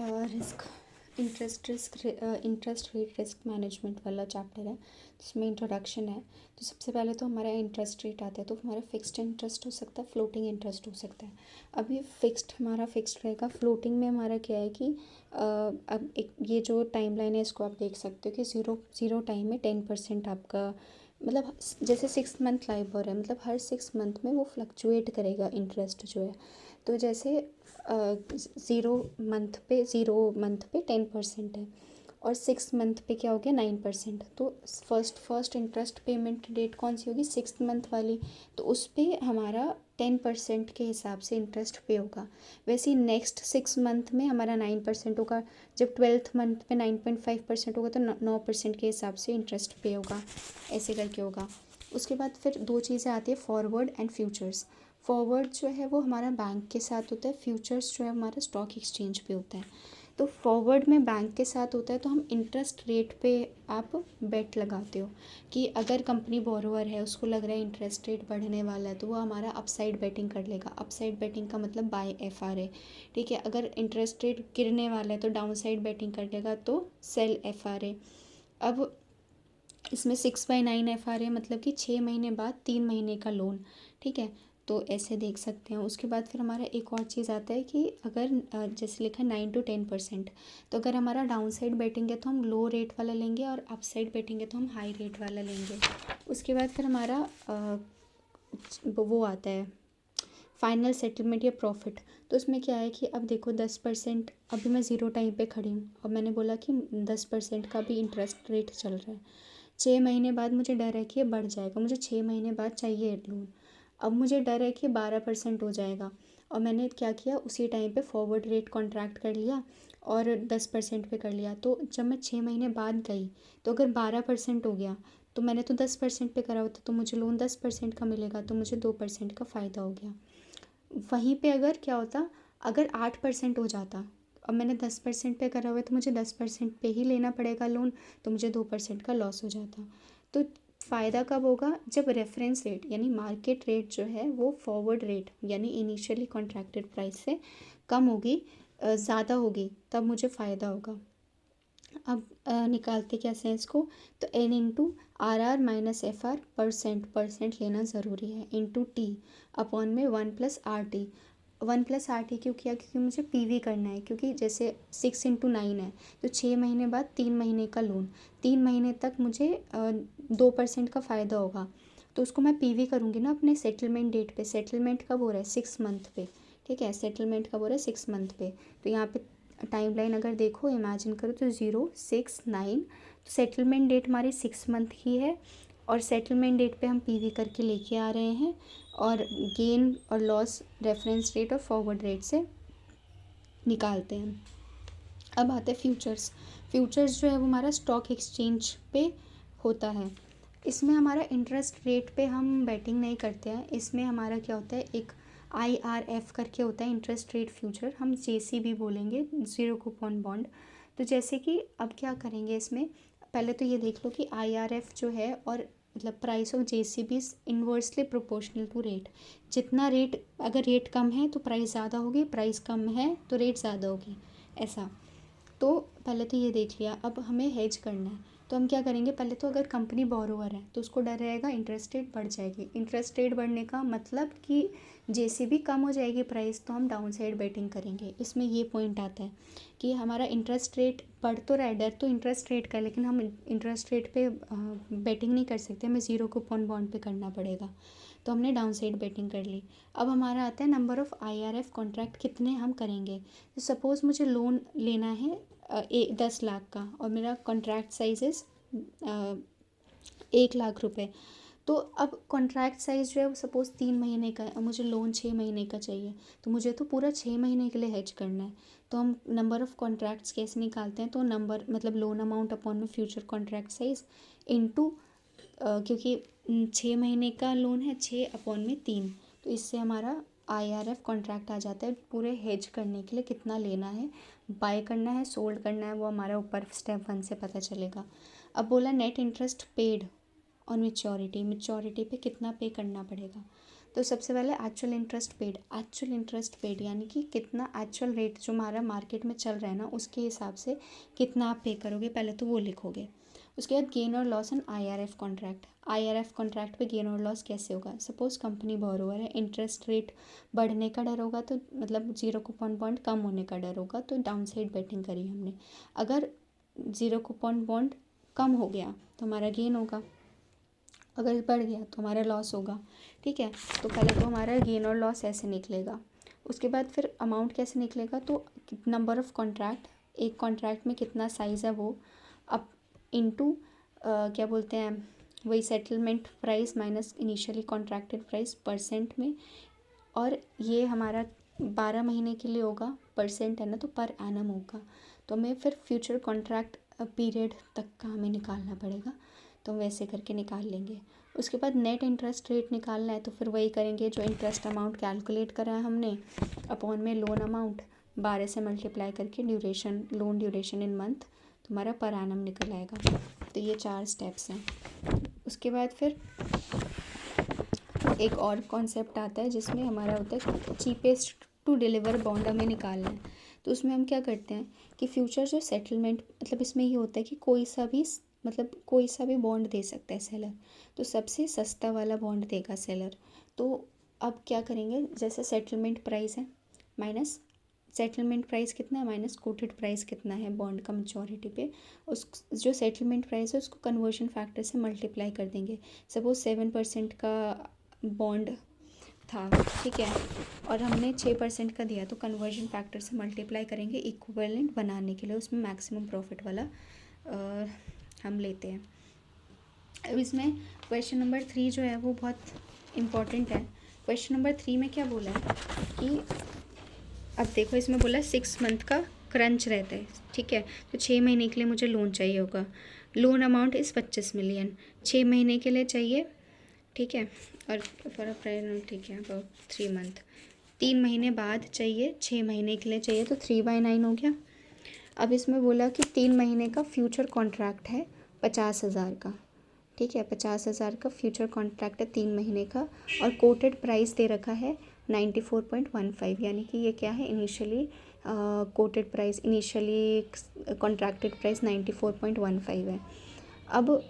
Risk interest rate risk management वाला chapter है, जिसमें इंट्रोडक्शन है। तो सबसे पहले तो हमारा इंटरेस्ट रेट आता है, तो हमारा फिक्स्ड इंटरेस्ट हो सकता है, फ्लोटिंग इंटरेस्ट हो सकता है। अब ये हमारा फिक्स्ड रहेगा। फ्लोटिंग में हमारा क्या है कि अब एक ये जो टाइम लाइन है इसको आप देख सकते हो कि ज़ीरो टाइम में 10% आपका, मतलब जैसे 6 मंथ लाइबोर है, मतलब हर 6 मंथ में वो फ्लक्चुएट करेगा इंटरेस्ट जो है। तो जैसे ज़ीरो मंथ पे 10% है, और 6 मंथ पे क्या हो गया 9%। तो फर्स्ट इंटरेस्ट पेमेंट डेट कौन सी होगी, 6 मंथ वाली, तो उस पर हमारा 10% के हिसाब से इंटरेस्ट पे होगा। वैसे ही नेक्स्ट 6 मंथ में हमारा 9% होगा। जब 12th मंथ पे 9.5% होगा तो 9% के हिसाब से इंटरेस्ट पे होगा, ऐसे करके होगा। उसके बाद फिर दो चीज़ें आती है, फॉरवर्ड एंड फ्यूचर्स। फॉरवर्ड जो है वो हमारा बैंक के साथ होता है, फ्यूचर्स जो है हमारा स्टॉक एक्सचेंज पे होता है। तो फॉरवर्ड में बैंक के साथ होता है, तो हम इंटरेस्ट रेट पे आप बेट लगाते हो कि अगर कंपनी बोरोवर है, उसको लग रहा है इंटरेस्ट रेट बढ़ने वाला है, तो वो हमारा अपसाइड बेटिंग कर लेगा। अपसाइड बेटिंग का मतलब बाय FRA, ठीक है। अगर इंटरेस्ट रेट गिरने वाला है तो डाउन साइड बेटिंग कर लेगा, तो सेल FRA। अब इसमें 6/9 FRA मतलब कि 6 महीने बाद 3 महीने का लोन, ठीक है। तो ऐसे देख सकते हैं। उसके बाद फिर हमारा एक और चीज़ आता है कि अगर जैसे लिखा 9 to 10%, तो अगर हमारा डाउन साइड बेटिंग है तो हम लो रेट वाला लेंगे, और अप साइड बेटिंग है तो हम हाई रेट वाला लेंगे। उसके बाद फिर हमारा वो आता है फाइनल सेटलमेंट या प्रॉफिट। तो उसमें क्या है कि अब देखो 10%, अभी मैं ज़ीरो टाइम पे खड़ी हूँ और मैंने बोला कि 10% का भी इंटरेस्ट रेट चल रहा है। 6 महीने बाद मुझे डर है कि ये बढ़ जाएगा, मुझे 6 महीने बाद चाहिए लोन। अब मुझे डर है कि 12% हो जाएगा, और मैंने क्या किया, उसी टाइम पे फॉरवर्ड रेट कॉन्ट्रैक्ट कर लिया और 10% पे कर लिया। तो जब मैं 6 महीने बाद गई, तो अगर 12% हो गया, तो मैंने तो 10% पे करा होता, तो मुझे लोन 10% का मिलेगा, तो मुझे 2% का फ़ायदा हो गया। वहीं पे अगर क्या होता, अगर 8% हो जाता, अब मैंने 10% पे करा हुआ है तो मुझे 10% पे ही लेना पड़ेगा लोन, तो मुझे 2% का लॉस हो जाता। तो फ़ायदा कब होगा, जब रेफरेंस रेट यानी मार्केट रेट जो है वो फॉरवर्ड रेट यानी इनिशियली कॉन्ट्रैक्टेड प्राइस से कम होगी, ज़्यादा होगी, तब मुझे फ़ायदा होगा। अब निकालते कैसे हैं इसको, तो N/RR - FR, परसेंट लेना ज़रूरी है, इंटू T अपॉन में 1+RT। 1+RT क्यों किया, क्योंकि मुझे PV करना है, क्योंकि जैसे 6 × 9 है, तो 6 महीने बाद 3 महीने का लोन, 3 महीने तक मुझे 2% का फ़ायदा होगा। तो उसको मैं PV करूँगी ना अपने सेटलमेंट डेट पे। सेटलमेंट कब हो रहा है, 6 मंथ पे, ठीक है। सेटलमेंट कब हो रहा है, 6 मंथ पे। तो यहाँ पे टाइम लाइन अगर देखो, इमेजिन करो, तो 0, 6, 9, तो सेटलमेंट डेट हमारी 6 मंथ की है, और सेटलमेंट डेट पे हम PV करके लेके आ रहे हैं, और गेन और लॉस रेफरेंस रेट और फॉरवर्ड रेट से निकालते हैं। अब आते हैं फ्यूचर्स। फ्यूचर्स जो है वो हमारा स्टॉक एक्सचेंज पे होता है। इसमें हमारा इंटरेस्ट रेट पे हम बेटिंग नहीं करते हैं। इसमें हमारा क्या होता है, एक IRF करके होता है, इंटरेस्ट रेट फ्यूचर, हम JCB बोलेंगे, ज़ीरो कूपन बॉन्ड। तो जैसे कि अब क्या करेंगे इसमें, पहले तो ये देख लो कि IRF जो है, और मतलब price of JCB inversely proportional to rate. जितना रेट, अगर रेट कम है तो प्राइस ज़्यादा होगी, प्राइस कम है तो रेट ज़्यादा होगी, ऐसा। तो पहले तो ये देख लिया। अब हमें हेज करना है, तो हम क्या करेंगे, पहले तो अगर कंपनी बोरोवर है तो उसको डर रहेगा इंटरेस्ट रेट बढ़ जाएगी। इंटरेस्ट रेट बढ़ने का मतलब कि JCB कम हो जाएगी प्राइस, तो हम डाउन साइड बेटिंग करेंगे। इसमें ये पॉइंट आता है कि हमारा इंटरेस्ट रेट बढ़ तो रहा है, डर तो इंटरेस्ट रेट का है, लेकिन हम इंटरेस्ट रेट पे बेटिंग नहीं कर सकते, हमें ज़ीरो कूपन बॉन्ड पे करना पड़ेगा। तो हमने डाउन साइड बेटिंग कर ली। अब हमारा आता है नंबर ऑफ़ IRF कॉन्ट्रैक्ट कितने हम करेंगे। तो सपोज़ मुझे लोन लेना है 10 लाख का, और मेरा कॉन्ट्रैक्ट साइज इज़ 1 लाख रुपए। तो अब कॉन्ट्रैक्ट साइज़ जो है वो सपोज़ 3 महीने का है, और मुझे लोन 6 महीने का चाहिए, तो मुझे तो पूरा 6 महीने के लिए हेज करना है। तो हम नंबर ऑफ़ कॉन्ट्रैक्ट्स कैसे निकालते हैं, तो नंबर मतलब लोन अमाउंट अपॉन में फ्यूचर कॉन्ट्रैक्ट साइज इंटू, क्योंकि 6 महीने का लोन है, 6/3, तो इससे हमारा IRF कॉन्ट्रैक्ट आ जाता है। पूरे हेज करने के लिए कितना लेना है, बाय करना है, सोल्ड करना है, वो हमारा ऊपर स्टेप 1 से पता चलेगा। अब बोला net interest paid on maturity, maturity पे कितना पे करना पड़ेगा। तो सबसे पहले एक्चुअल इंटरेस्ट पेड यानी कि कितना एक्चुअल रेट जो हमारा मार्केट में चल रहा है ना उसके हिसाब से कितना आप पे करोगे, पहले तो वो लिखोगे। उसके बाद गेन और loss on IRF contract. IRF contract पे गेन और लॉस कैसे होगा? सपोज कंपनी बोरोवर है, इंटरेस्ट रेट बढ़ने का डर होगा तो मतलब जीरो कूपन बॉन्ड कम होने का डर होगा, तो डाउन साइड बेटिंग करी हमने। अगर जीरो कूपन बॉन्ड कम हो गया तो हमारा गेन होगा, अगर बढ़ गया तो हमारा लॉस होगा। ठीक है, तो पहले तो हमारा गेन और लॉस ऐसे निकलेगा। उसके बाद फिर अमाउंट कैसे निकलेगा? तो नंबर ऑफ़ कॉन्ट्रैक्ट, एक कॉन्ट्रैक्ट में कितना साइज़ है वो, अब इनटू क्या बोलते हैं, वही settlement price minus initially contracted price percent में, और ये हमारा 12 महीने के लिए होगा, परसेंट है ना तो पर एनम होगा। तो हमें फिर फ्यूचर कॉन्ट्रैक्ट पीरियड तक का हमें निकालना पड़ेगा, तो वैसे करके निकाल लेंगे। उसके बाद नेट इंटरेस्ट रेट निकालना है, तो फिर वही करेंगे जो इंटरेस्ट अमाउंट कैलकुलेट करा है हमने अपॉन में लोन अमाउंट 12 से मल्टीप्लाई करके ड्यूरेशन, लोन ड्यूरेशन इन मंथ, तो हमारा पर एनम निकल आएगा। तो ये 4 स्टेप्स हैं। उसके बाद फिर एक और कॉन्सेप्ट आता है जिसमें हमारा होता है चीपेस्ट टू डिलीवर बॉन्ड हमें निकालना है। तो उसमें हम क्या करते हैं कि फ्यूचर जो सेटलमेंट, मतलब इसमें ये होता है कि कोई सा भी बॉन्ड दे सकता है सेलर, तो सबसे सस्ता वाला बॉन्ड देगा सेलर। तो अब क्या करेंगे, जैसे सेटलमेंट प्राइस है माइनस सेटलमेंट प्राइस कितना है माइनस कोटेड प्राइस कितना है बॉन्ड का मैच्योरिटी पे, उस जो सेटलमेंट प्राइस है उसको कन्वर्जन फैक्टर से मल्टीप्लाई कर देंगे। सपोज 7% का बॉन्ड था, ठीक है, और हमने 6% का दिया, तो कन्वर्जन फैक्टर से मल्टीप्लाई करेंगे इक्विवेलेंट बनाने के लिए, उसमें मैक्सिमम प्रॉफिट वाला हम लेते हैं। अब इसमें क्वेश्चन नंबर 3 जो है वो बहुत इम्पॉर्टेंट है। क्वेश्चन नंबर 3 में क्या बोला है कि अब देखो इसमें बोला 6 मंथ का क्रंच रहता है, ठीक है, तो 6 महीने के लिए मुझे लोन चाहिए होगा। लोन अमाउंट इस 25 मिलियन 6 महीने के लिए चाहिए, ठीक है, और फॉर अ प्राइस, ठीक है, अबाउट 3 मंथ 3 महीने बाद चाहिए, 6 महीने के लिए चाहिए, तो 3/9 हो गया। अब इसमें बोला कि 3 महीने का फ्यूचर कॉन्ट्रैक्ट है 50,000 का, ठीक है, 50,000 का फ्यूचर कॉन्ट्रैक्ट है 3 महीने का, और कोटेड प्राइस दे रखा है 94.15, यानी कि ये क्या है, initially coated price, initially contracted price 94.15 है। अब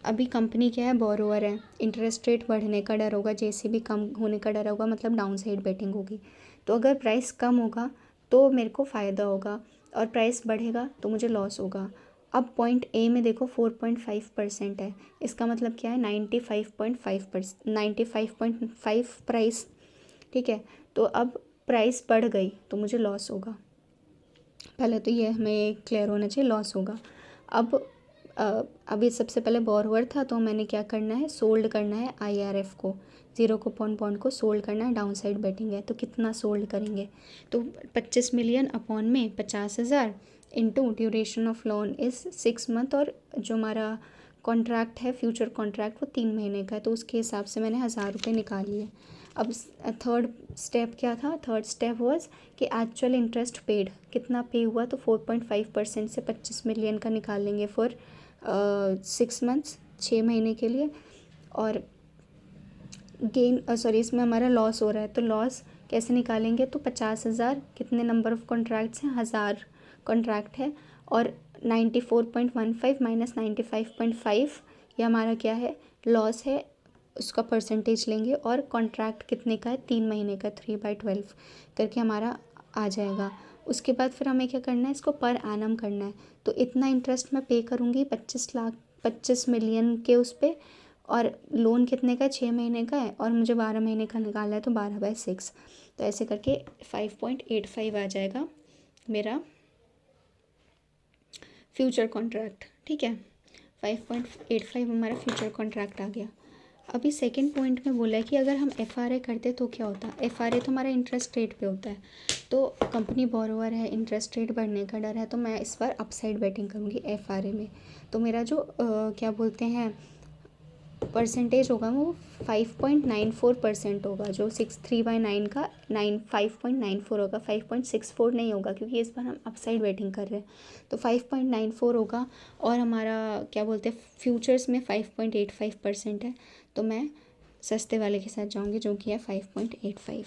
अभी कंपनी क्या है, बोरोवर है, इंटरेस्ट रेट बढ़ने का डर होगा, जैसे भी कम होने का डर होगा, मतलब डाउन साइड बेटिंग होगी। तो अगर प्राइस कम होगा तो मेरे को फ़ायदा होगा, और प्राइस बढ़ेगा तो मुझे लॉस होगा। अब पॉइंट ए में देखो 4.5% है, इसका मतलब क्या है 95.5 प्राइस, ठीक है, तो अब प्राइस बढ़ गई तो मुझे लॉस होगा। पहले तो ये हमें क्लियर होना चाहिए, लॉस होगा। अब अभी सबसे पहले बोरोवर था, तो मैंने क्या करना है, सोल्ड करना है आईआरएफ को, जीरो कूपन बॉन्ड को सोल्ड करना है, डाउन साइड बेटिंग है, तो कितना सोल्ड करेंगे, तो 25 मिलियन अपॉन में 50,000 into duration of loan is 6 month, और जो हमारा कॉन्ट्रैक्ट है फ्यूचर कॉन्ट्रैक्ट वो 3 महीने का है, तो उसके हिसाब से मैंने 1,000 रुपये निकाल लिए। अब थर्ड स्टेप क्या था, थर्ड स्टेप वॉज कि एक्चुअल इंटरेस्ट पेड कितना पे हुआ, तो 4.5% से 25 मिलियन का निकाल लेंगे फॉर 6 मंथ्स, 6 महीने के लिए। और गेन सॉरी इसमें हमारा लॉस हो रहा है, तो लॉस कैसे निकालेंगे, तो 50,000 कितने नंबर ऑफ़ कॉन्ट्रैक्ट्स हैं, 1,000 कॉन्ट्रैक्ट है, और 94.15 माइनस 95.5 ये हमारा क्या है, लॉस है, उसका परसेंटेज लेंगे, और कॉन्ट्रैक्ट कितने का है, 3 महीने का, 3/12 करके हमारा आ जाएगा। उसके बाद फिर हमें क्या करना है, इसको पर एनम करना है, तो इतना इंटरेस्ट मैं पे करूँगी 25 मिलियन के उस पर, और लोन कितने का है, 6 महीने का है, और मुझे 12 महीने का निकालना है, तो 12/6, तो ऐसे करके 5.85 आ जाएगा मेरा फ्यूचर कॉन्ट्रैक्ट, ठीक है, 5.85 हमारा फ्यूचर कॉन्ट्रैक्ट आ गया। अभी सेकंड पॉइंट में बोला है कि अगर हम एफआरए करते तो क्या होता है, एफआरए तो हमारा इंटरेस्ट रेट पे होता है, तो कंपनी बोरोवर है, इंटरेस्ट रेट बढ़ने का डर है, तो मैं इस बार अपसाइड बेटिंग करूँगी एफआरए में, तो मेरा जो क्या बोलते हैं परसेंटेज होगा वो 5.94% होगा, जो 3/9 का 5.94 होगा, 5.64 नहीं होगा, क्योंकि इस बार हम अपसाइड बेटिंग कर रहे हैं, तो 5.94 होगा, और हमारा क्या बोलते हैं फ्यूचर्स में 5.85% है, तो मैं सस्ते वाले के साथ जाऊँगी जो कि है 5.85।